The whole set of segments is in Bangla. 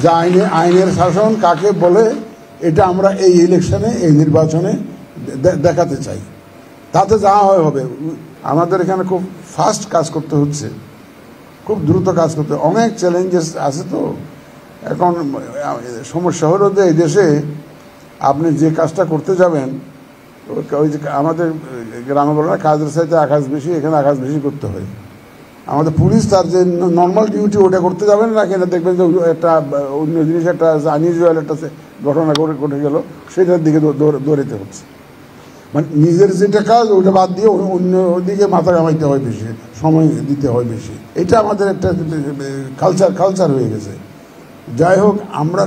যে আইনের শাসন কাকে বলে এটা আমরা এই ইলেকশনে, এই নির্বাচনে দেখাতে চাই। তাতে যা হবে, আমাদের এখানে খুব ফাস্ট কাজ করতে হচ্ছে, খুব দ্রুত কাজ করতে, অনেক চ্যালেঞ্জেস আছে। তো এখন সমস্যা হলো যে এই দেশে আপনি যে কাজটা করতে যাবেন, ওই যে আমাদের গ্রামে বলে না কাজের চাইতে আকাশ বেশি, এখানে আকাশ বেশি করতে হয়। আমাদের পুলিশ তার যে নর্মাল ডিউটি ওটা করতে যাবেন না, কিনা দেখবেন যে একটা অন্য জিনিস, একটা আনইউজুয়াল একটা ঘটনা ঘটে গেল, সেটার দিকে দৌড়াতে হচ্ছে। মানে নিজের যেটা কাজ ওটা বাদ দিয়ে অন্য দিকে মাথা ঘামাইতে হয় বেশি, সময় দিতে হয় বেশি। এটা আমাদের একটা কালচার হয়ে গেছে। যাই হোক, আমরা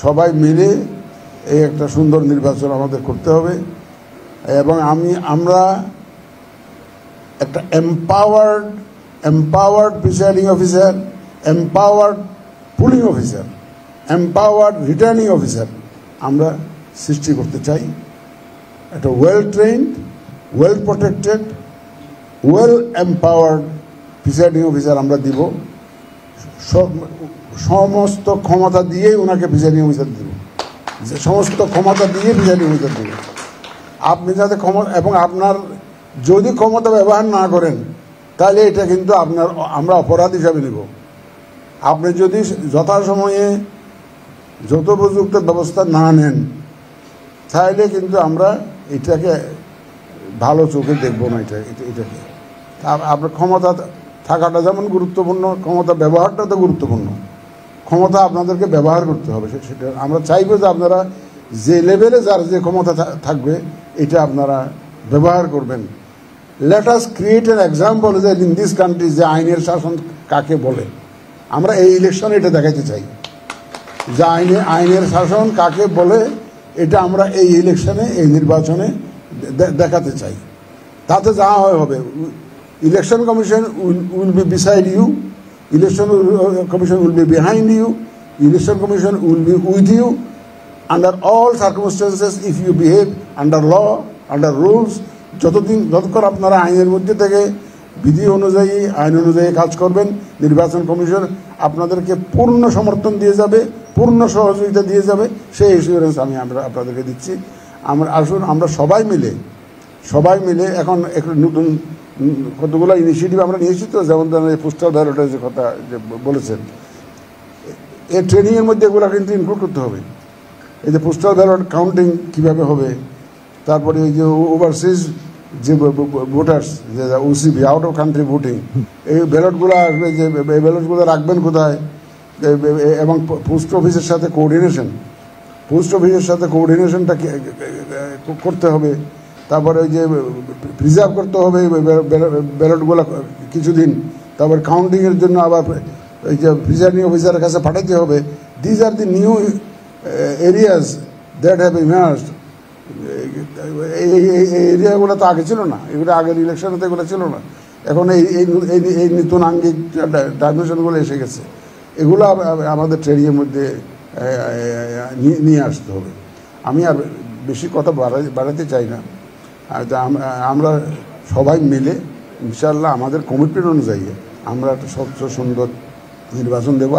সবাই মিলে এই একটা সুন্দর নির্বাচন আমাদের করতে হবে। এবং আমরা একটা empowered presiding officer, empowered pulling officer, empowered returning officer আমরা সৃষ্টি করতে চাই। একটা well trend, well protected, well empowered presiding officer আমরা দিব। সমস্ত ক্ষমতা দিয়েই ওনাকে প্রিসাইডিং অফিসার দিব, সমস্ত ক্ষমতা দিয়ে প্রিসাইডিং অফিসার দিব। আপনি যাতে এবং আপনার যদি ক্ষমতা ব্যবহার না করেন, তাহলে এটা কিন্তু আমরা অপরাধ হিসাবে নেব। আপনি যদি যথাসময়ে যথোপযুক্ত ব্যবস্থা না নেন, তাহলে কিন্তু আমরা এটাকে ভালো চোখে দেখব না। এটাকে আপনার ক্ষমতা থাকাটা যেমন গুরুত্বপূর্ণ, ক্ষমতা ব্যবহারটা তো গুরুত্বপূর্ণ। ক্ষমতা আপনাদেরকে ব্যবহার করতে হবে, সেটা আমরা চাইব যে আপনারা যে লেভেলে যার যে ক্ষমতা থাকবে এটা আপনারা ব্যবহার করবেন। Let us create an example যে ইন দিস কান্ট্রি যে আইনের শাসন কাকে বলে। আমরা এই ইলেকশনে এটা দেখাতে চাই যে আইনের শাসন কাকে বলে, এটা আমরা এই ইলেকশনে, এই নির্বাচনে দেখাতে চাই। তাতে যা হবে, election commission will be beside you, election commission will be behind you, election commission will be with you under all circumstances if you behave under law, under rules. যতক্ষণ আপনারা আইনের মধ্যে থেকে বিধি অনুযায়ী, আইন অনুযায়ী কাজ করবেন, নির্বাচন কমিশন আপনাদেরকে পূর্ণ সমর্থন দিয়ে যাবে, পূর্ণ সহযোগিতা দিয়ে যাবে। সেই এসিউরেন্স আমরা আপনাদেরকে দিচ্ছি। আসুন আমরা সবাই মিলে এখন একটু নতুন কতগুলো ইনিশিয়েটিভ আমরা নিয়েছি। তো যেমন ধরেন পোস্টাল ব্যালটের যে কথা যে বলেছেন, এই ট্রেনিংয়ের মধ্যে এগুলো কিন্তু ইনক্লুড করতে হবে। এই যে পোস্টাল ব্যালট কাউন্টিং কীভাবে হবে, তারপরে এই যে ওভারসিজ যে ভোটার্স, যে OCB out of country voting, এই ব্যালটগুলো আসবে, যে এই ব্যালটগুলো রাখবেন কোথায়, এবং পোস্ট অফিসের সাথে কোঅর্ডিনেশনটা করতে হবে। তারপরে ওই যে প্রিজার্ভ করতে হবে ব্যালটগুলো কিছুদিন, তারপর কাউন্টিংয়ের জন্য আবার ওই যে প্রিজাইডিং অফিসারের কাছে পাঠাতে হবে। These are the new areas that have emerged. এই এরিয়াগুলো তো আগে ছিল না, এগুলো আগের ইলেকশনে তো এগুলো ছিল না। এখন এই নতুন আঙ্গিক ডাইমেনশনগুলো এসে গেছে, এগুলো আমাদের ট্রেনিংয়ের মধ্যে নিয়ে আসতে হবে। আমি আর বেশি কথা বাড়াতে চাই না। আমরা সবাই মিলে ইনশাআল্লাহ আমাদের কমিটমেন্ট অনুযায়ী আমরা একটা স্বচ্ছ সুন্দর নির্বাচন দেব।